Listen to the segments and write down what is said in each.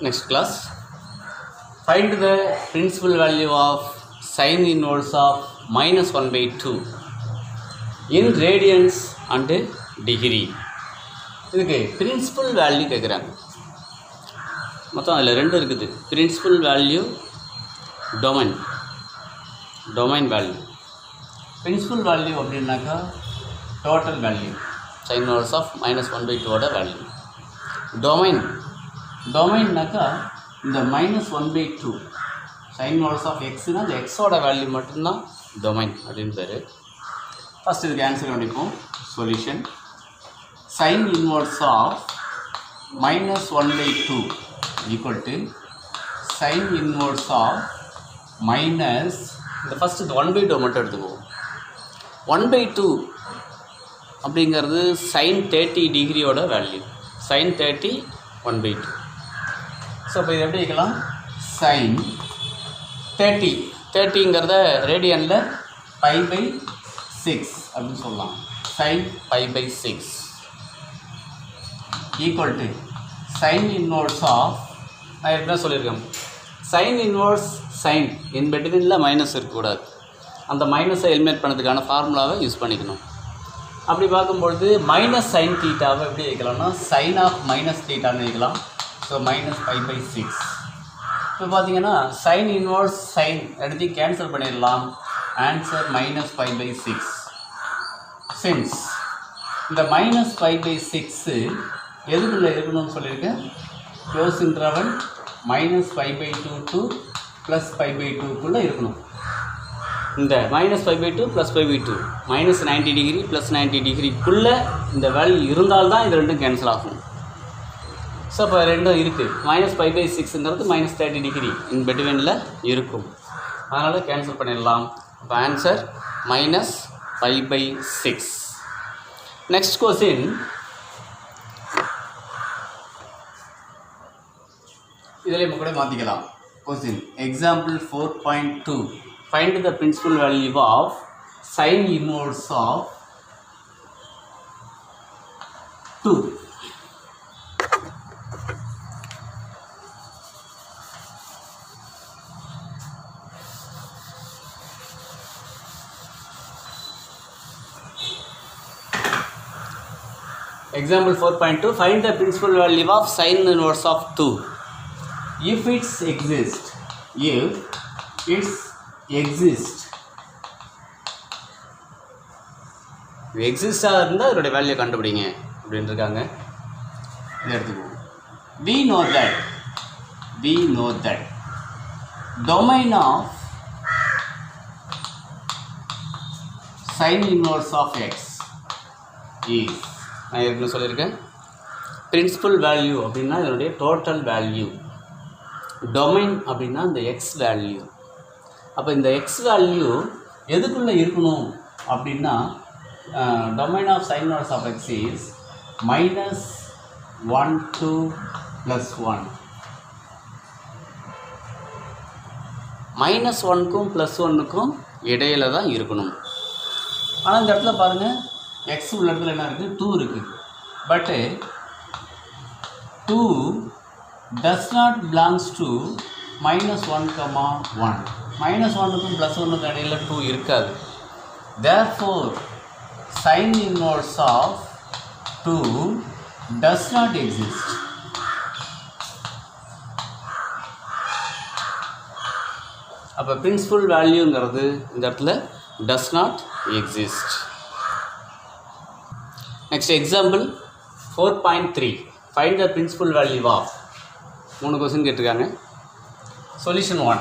Next class, find the principal value of sine inverse of minus 1 by 2 in radians and degree. இதுக்கு principal value கேட்குறாங்க. மொத்தம் அதில் ரெண்டு இருக்குது. Principal value, domain value. Principal value அப்படின்னாக்கா total value, sine inverse of minus 1 by 2ஓட value. டொமைன்னாக்கா இந்த minus 1 by 2 sine inverse of எக்ஸ்னால் அந்த எக்ஸோட வேல்யூ மட்டும்தான் டொமைன் அப்படின்னு பேர். ஃபஸ்ட் இதுக்கு ஆன்சர் கண்டிப்போம். Solution, sine inverse of minus 1 by 2 equal to sine inverse of minus, இந்த ஃபஸ்ட் இது 1 by 2 மட்டும் எடுத்துக்குவோம். 1 by 2 அப்படிங்கிறது சைன் 30 டிகிரியோட வேல்யூ. Sine 30 1 by 2. ஸோ இப்போ இது எப்படி வைக்கலாம்? சைன் 30ங்கிறத ரேடியனில் பை பை 6 அப்படின்னு சொல்லலாம். Sine pi by 6 equal to sine inverse of, நான் எப்படி சொல்லியிருக்கேன், சைன் இன்வர்ஸ் சைன் இன் பிட்வீனில் மைனஸ் இருக்கக்கூடாது. அந்த மைனஸை எலிமினேட் பண்ணதுக்கான ஃபார்முலாவை யூஸ் பண்ணிக்கணும். அப்படி பார்க்கும்பொழுது மைனஸ் சைன் தீட்டாவை எப்படி வைக்கலாம்னா சைன் ஆஃப் மைனஸ் தீட்டான்னு வைக்கலாம். So minus pi by 6. இப்போ பார்த்தீங்கன்னா சைன் இன்வர்ஸ் சைன் எடுத்து கேன்சல் பண்ணிடலாம். Answer minus pi by 6. Since இந்த மைனஸ் பை பை 6 எதுக்குள்ளே இருக்கணும்னு சொல்லியிருக்கேன், close interval minus pi by 2 to plus pi by 2க்குள்ளே இருக்கணும். இந்த minus pi by 2 plus pi by 2 minus 90 degree plus 90 டிகிரிக்குள்ளே இந்த வேல்யூ இருந்தால்தான் இது ரெண்டும் கேன்சல் ஆகும். ஸோ இப்போ ரெண்டும் இருக்குது. மைனஸ் பை பை 6ங்கிறது மைனஸ் 30 டிகிரி இன் பிட்வீனில் இருக்கும். அதனால் கேன்சல் பண்ணிடலாம். இப்போ answer minus pi by 6. Next question, இதில் கூட மாற்றிக்கலாம். Question example 4.2, find the principal value of sine inverse of 2. Example 4.2, find the principal value of sine inverse of 2 if it's exist. இது எக்ஸிஸ்டாக இருந்தால் இதோடைய வேல்யூ கண்டுபிடிங்க அப்படின்னு இருக்காங்க. இதை எடுத்துக்குவோம். we know that domain of sin inverse of x is, நான் ஏற்கனவே சொல்லியிருக்கேன், பிரின்சிபல் வேல்யூ அப்படின்னா இதனுடைய டோட்டல் வேல்யூ, டொமைன் அப்படின்னா இந்த எக்ஸ் வேல்யூ. அப்போ இந்த எக்ஸ் வேல்யூ எதுக்குள்ளே இருக்கணும் அப்படின்னா domain of sine inverse of x is minus 1 to plus 1. Minus 1க்கும் ப்ளஸ் 1க்கும் இடையில தான் இருக்கணும். ஆனால் இந்த இடத்துல பாருங்கள், எக்ஸ் உள்ள இடத்துல என்ன இருக்குது, 2 இருக்குது. பட்டு 2 does not belongs to minus 1, minus 1க்கும் plus 1க்கும் இடையில 2 இருக்காது. therefore sin inverse of 2 does not exist. அப்போ பிரின்சிபல் வேல்யூங்கிறது இந்த இடத்துல does not exist. Next example 4.3, find the principal value of, 3 கொஸ்டின் கேட்டிருக்காங்க. Solution 1,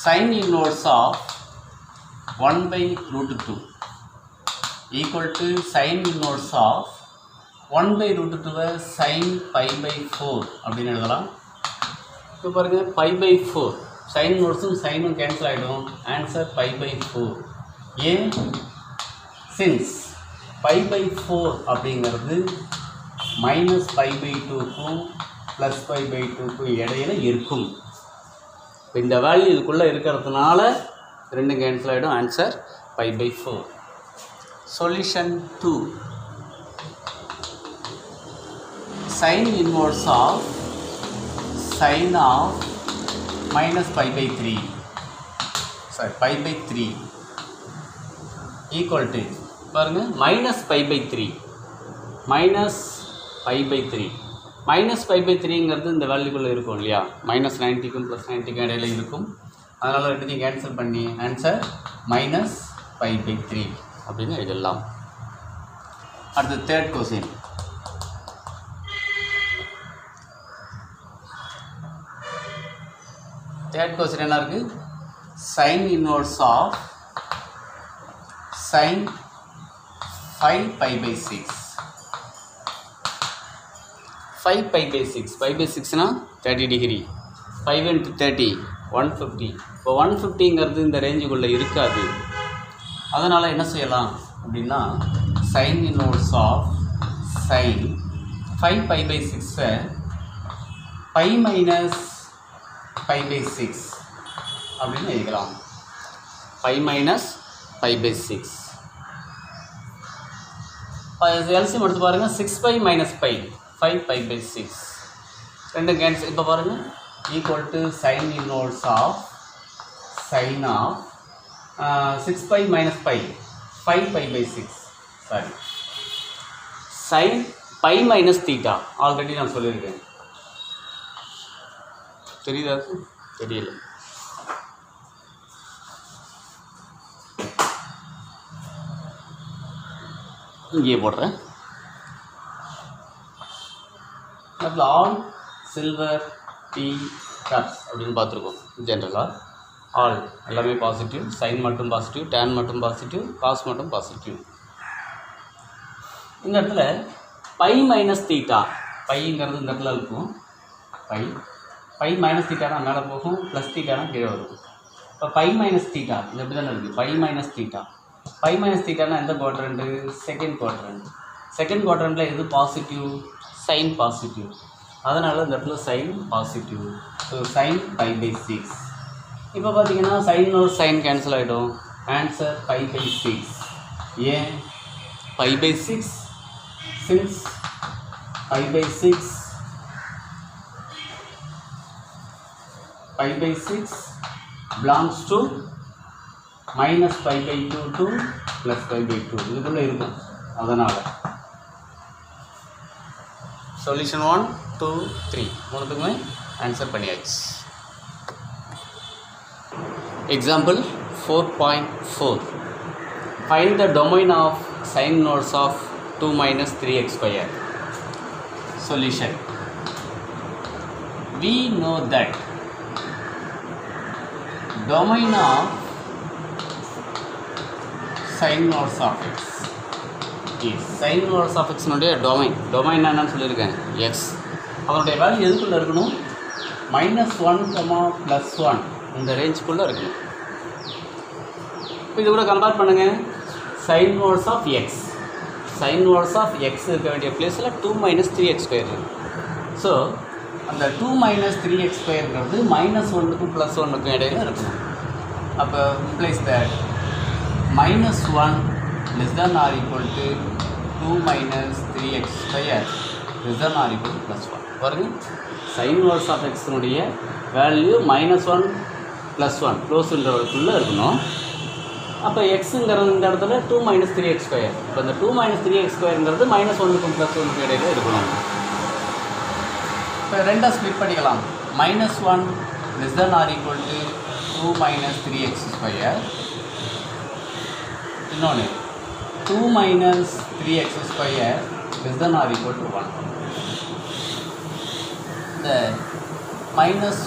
sin inverse of 1 by root 2 equal to sin inverse of 1 by root 2 sin pi by 4 அப்படின்னு எழுதலாம். இப்போ பாருங்கள், pi by 4 sin inverseம் சைனும் கேன்சல் ஆகிடும். Answer pi by 4. ஏன்? சின்ஸ் pi by 4 அப்படிங்கிறது மைனஸ் pi by 2க்கும் ப்ளஸ் pi by 2க்கும் இடையில இருக்கும். இப்போ இந்த வேல்யூ இதுக்குள்ளே இருக்கிறதுனால ரெண்டும் கேன்சல் ஆகிடும். Answer pi by 4. Solution 2, sin inverse of sin of minus pi by 3 sorry pi by 3 equal to பாருங்க minus pi by 3 minus pi by 3 minus pi by 3ங்கிறது இந்த வேல்யூக்குள்ளே இருக்கும் இல்லையா minus 90க்கும் plus 90க்கும் இடையில இருக்கும் அதனால் ரெண்டுத்தையும் கேன்சல் பண்ணி ஆன்சர் minus pi by 3 அப்படின்னு எழுதலாம் அடுத்து தேர்ட் கொஸ்டின் என்ன இருக்கு sin inverse of sin 5 pi by 6 5 pi by 6 pi by 6 னா 30 டிகிரி 5 into 30 150 இப்போ 150ங்கிறது இந்த ரேஞ்சுக்குள்ளே இருக்காது அதனால் என்ன செய்யலாம் அப்படின்னா sin inverse of sin 5 pi by 6 pi minus pi by 6 அப்படின்னு எழுதலாம் pi minus pi by 6 LCM எடுத்து பாருங்கள் 6 pi minus pi 5 pi by 6 ரெண்டு கேன்சல் இப்போ பாருங்கள் equal to sin inverse of sin of 6 pi minus pi 5 pi by 6 sorry sin pi minus theta already நான் சொல்லியிருக்கேன் தெரியுதா தெரியல இங்கே போடுறேன் அதில் ஆல் சில்வர் டீ கப்ஸ் அப்படின்னு பார்த்துருக்கோம் ஜென்ரலாக ஆல் எல்லாமே பாசிட்டிவ் சைன் மட்டும் பாசிட்டிவ் டேன் மட்டும் பாசிட்டிவ் காஸ் மட்டும் பாசிட்டிவ் இந்த இடத்துல பை மைனஸ் தீட்டா பைங்கிறது இந்த இடத்துல இருக்கும் பை மைனஸ் தீட்டானா மேலே போகும் ப்ளஸ் தீட்டானா கீழே வரும் இப்போ பை மைனஸ் தீட்டா இது எப்படி தானே இருக்குது பை மைனஸ் தீட்டானா எந்த குவாட்ரண்ட்டு செகண்ட் குவாட்ரண்ட்டில் எது பாசிட்டிவ் சைன் பாசிட்டிவ் அதனால் இந்த இடத்துல sine positive so sine pi by 6 இப்போ பார்த்தீங்கன்னா சைன் ஒரு சைன் கேன்சல் ஆகிடும் ஆன்சர் பை பை 6 ஏன் pi by 6 since pi by 6 belongs to minus pi by 2 to plus pi by 2 இதுக்குள்ளே இருக்கும் அதனால் சொல்யூஷன் 1 2 3 மூணுத்துக்குமே ஆன்சர் பண்ணியாச்சு example 4.4 find the domain of sin inverse of 2 minus 3x square solution we know that domain of sin inverse of x is sin inverse of x னுடைய domain என்னன்னு சொல்லியிருக்கேன் x அதனுடைய value எதுக்குள்ளே இருக்கணும் -1, +1 இந்த ரேஞ்சுக்குள்ளே இருக்கணும் இப்போ இது கூட கம்பேர் பண்ணுங்கள் sin inverse of x இருக்க வேண்டிய பிளேஸில் 2 minus 3x square ஸோ அந்த 2 minus 3x squareங்கிறது -1க்கும் +1க்கும் இடையில இருக்கணும் அப்போ implies that -1 less than or equal to 2 minus 3x square less than or equal to +1 பாருங்க sin inverse of x னுடைய வேல்யூ -1 +1 க்ளோஸ் இன்டர்வலுக்குள்ளே இருக்கணும் அப்போ எக்ஸுங்கிறது இந்த இடத்துல 2 minus 3x square இப்போ இந்த 2 minus 3x squareங்கிறது -1க்கும் +1க்கும் இடையில இருக்கணும் இப்போ ரெண்டாக ஸ்ப்ளிட் பண்ணிக்கலாம் -1 less than or equal to 2 minus 3x square இன்னொன்று 2 minus 3x square less than or equal to 1 இந்த மைனஸ்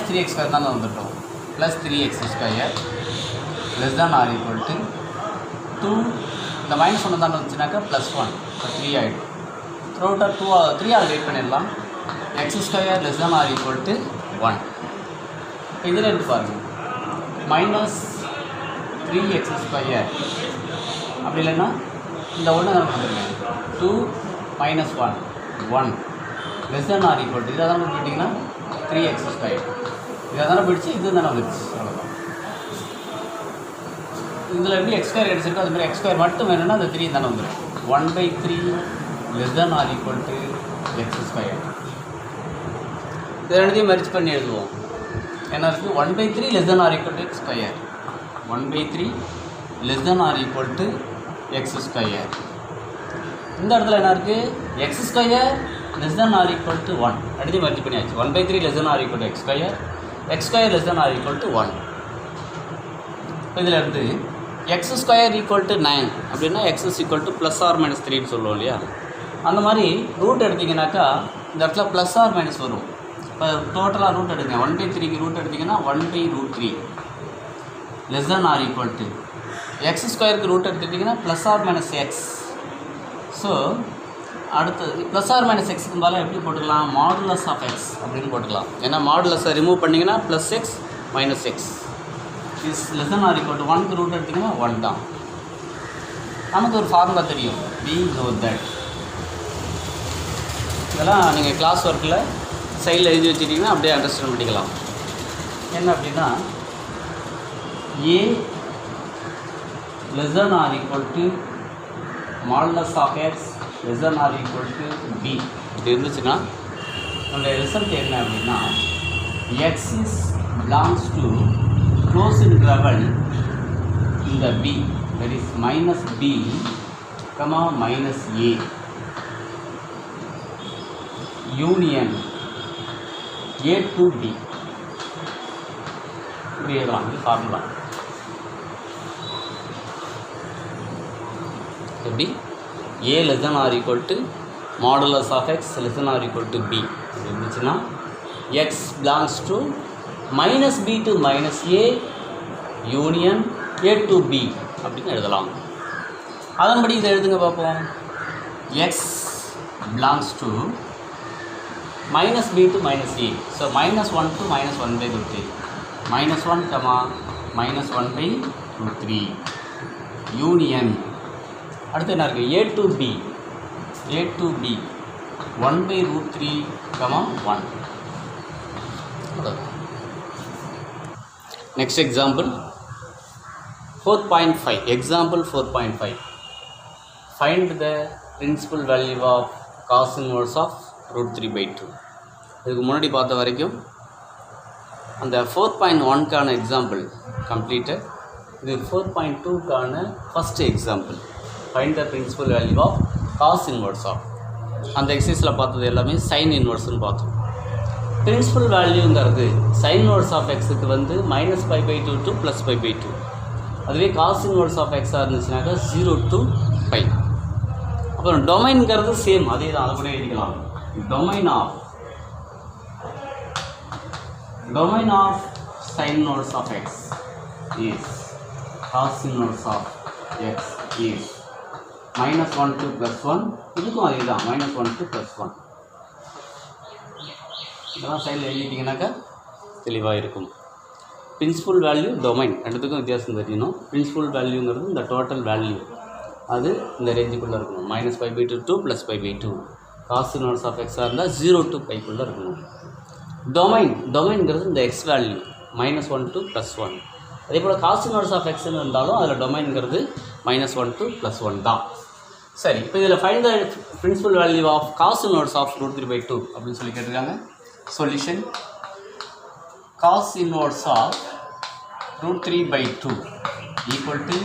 3x ஸ்கொயர் தான் வந்துட்டோம் plus 3x square less than or equal to 2 இந்த -1 தான் வந்துச்சுனாக்கா +1 இப்போ 3 ஆகிடும் த்ரூஅவுட்டாக 3 ஆல் வெயிட் பண்ணிடலாம் x square less than or equal to 1 இதில் எடுத்து பாருங்கள் -3x ஸ்கொயர் அப்படி இல்லைன்னா இந்த ஒன்று தான் வந்துருக்கேன் 2 - 1 less than or equal to இதை தானே போயிட்டிங்கன்னா 3x ஸ்கொயர் இதை தானே போயிடுச்சு இது தானே வந்துடுச்சு அவ்வளோதான் இதில் எப்படி எக்ஸ் ஸ்கொயர் எடுத்துருக்கோ அதுமாதிரி எக்ஸ் ஸ்கொயர் மட்டும் வேணும்னா அந்த 3 தானே வந்துடும் 1/3 less than or equal to x square இது ரெண்டுத்தையும் மெர்ஜ் பண்ணி எழுதுவோம். என்ன இருக்குது? 1/3 < x ஸ்கொயர். 1/3 < x square. இந்த இடத்துல என்ன இருக்குது? x square < 1. அடுத்து மெர்ஜ் பண்ணியாச்சு. 1/3 < x ஸ்கொயர், x ஸ்கொயர் < 1. இதில் இருந்து x ஸ்கொயர் = 9 அப்படின்னா x ± 3 சொல்லுவோம் இல்லையா? அந்த மாதிரி ரூட் எடுத்திங்கனாக்கா இந்த இடத்துல +or- வரும். இப்போ டோட்டலாக ரூட் எடுங்க. 1/3க்கு ரூட் எடுத்திங்கன்னா 1/√3 < x ஸ்கொயருக்கு ரூட் எடுத்துட்டிங்கன்னா +or - x. ஸோ அடுத்தது +or - x பதிலாக எப்படி போட்டுக்கலாம்? மாடுலஸ் ஆஃப் x அப்படின்னு போட்டுக்கலாம். ஏன்னா மாடுலஸை ரிமூவ் பண்ணிங்கன்னா +x - x இஸ் < 1க்கு ரூட் எடுத்திங்கன்னா 1 தான். நமக்கு ஒரு ஃபார்முலா தெரியும், பீயிங் ஓவர் தட். இதெல்லாம் நீங்கள் கிளாஸ் ஒர்க்கில் சைடில் எழுதி வச்சுட்டிங்கன்னா அப்படியே அண்டர்ஸ்டாண்ட் பண்ணிக்கலாம். என்ன அப்படின்னா a < modulus of x < b இது இருந்துச்சுன்னா நம்மளுடைய ரிசல்ட் என்ன அப்படின்னா x is belongs to closed interval in the b, that is -b, -a union a to b. இப்படி எழுதலாம். இது ஃபார்முலா. எப்படி? a < modulus of x < b இருந்துச்சுன்னா x belongs to -b to -a union a to b அப்படின்னு எழுதலாம். அதன்படி இதை எழுதுங்க பார்ப்போம். x belongs to -b to -a. So -1 to -1/√3 -1, -1/√3 union. அடுத்து என்ன இருக்குது? a to b 1/√3, 1. Next example 4.5. Example 4.5. Find the principal value of cos inverse of √3/2. இதுக்கு முன்னாடி பார்த்த வரைக்கும் அந்த 4.1க்கான எக்ஸாம்பிள் கம்ப்ளீட்டட். இது 4.2க்கான first example. Find the principal value of cos inverse of. அந்த எக்ஸசைஸில் பார்த்தது எல்லாமே சைன் இன்வர்ஸ்னு பார்த்தோம். பிரின்சிபல் வேல்யூங்கிறது சைன் இன்வர்ஸ் ஆஃப் எக்ஸுக்கு வந்து -π/2 to +π/2. அதுவே காஸ் இன்வர்ஸ் ஆஃப் எக்ஸாக இருந்துச்சுனாக்கா 0 to π. அப்புறம் டொமைன்கிறது சேம் அதே தான், அதை கூட எழுதிக்கலாம். Domain of sine inverse of x is cos inverse of x is -1 to +1. இதுக்கும் அதே தான், -1 to +1. இதெல்லாம் சைடில் எழுதிட்டிங்கனாக்கா தெளிவாக இருக்கும். பிரின்சிபல் வேல்யூ, டொமைன் ரெண்டுத்துக்கும் வித்தியாசம் தெரியணும். பிரின்சிபல் வேல்யூங்கிறது இந்த டோட்டல் வேல்யூ, அது இந்த ரேஞ்சுக்குள்ளே இருக்கணும். -π/2 to +π/2. காஸ் இன்வர்ஸ் ஆஃப் எக்ஸாக இருந்தால் 0 to πக்குள்ளே இருக்கணும். டொமைன்ங்கிறது இந்த எக்ஸ் வேல்யூ -1 to +1. அதே போல் காஸ் இன்வர்ஸ் ஆஃப் எக்ஸ்ன்னு இருந்தாலும் அதில் டொமைன்ங்கிறது -1 to +1 தான். சரி, இப்போ இதில் find the principal value of cos inverse of √3/2 அப்படின்னு சொல்லி கேட்டிருக்காங்க. Solution: cos inverse of √3/2 equal to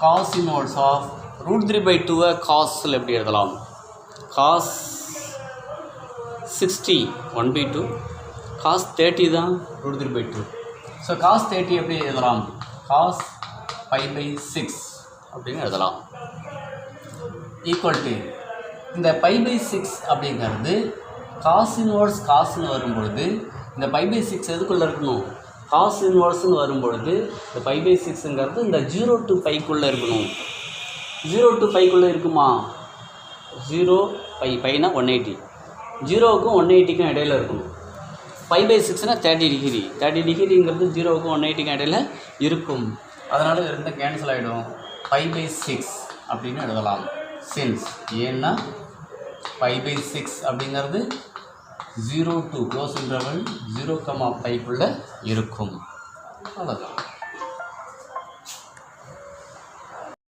cos inverse of √3/2 cosல எப்படி எழுதலாம்? cos 60 1/2, cos 30 தான் √3/2. ஸோ cos 30 எப்படி எழுதலாம்? cos π/6 அப்படின்னு எழுதலாம். ஈக்குவல் டு இந்த π/6 அப்படிங்கிறது காஸ் இன்வர்ஸ் காசுன்னு வரும்பொழுது இந்த π/6 எதுக்குள்ளே இருக்கணும்? காஸ் இன்வர்ஸ்ன்னு வரும்பொழுது இந்த π/6ங்கிறது இந்த 0 to πக்குள்ளே இருக்கணும். 0 to πக்குள்ளே இருக்குமா? 0 πனா 180, 0க்கும் 180க்கும் இடையில் இருக்கணும். π/6னா 30 டிகிரி, 30 டிகிரிங்கிறது 0க்கும் 180க்கும் இடையில் இருக்கும். அதனால் இருந்த கேன்சல் ஆகிடும். π/6 அப்படின்னு எழுதலாம். சின்ஸ் ஏன்னா π/6 அப்படிங்கிறது 0 to க்ளோஸ் இன்டர்வல் 0, πக்குள்ளே இருக்கும். அவ்வளோதான்.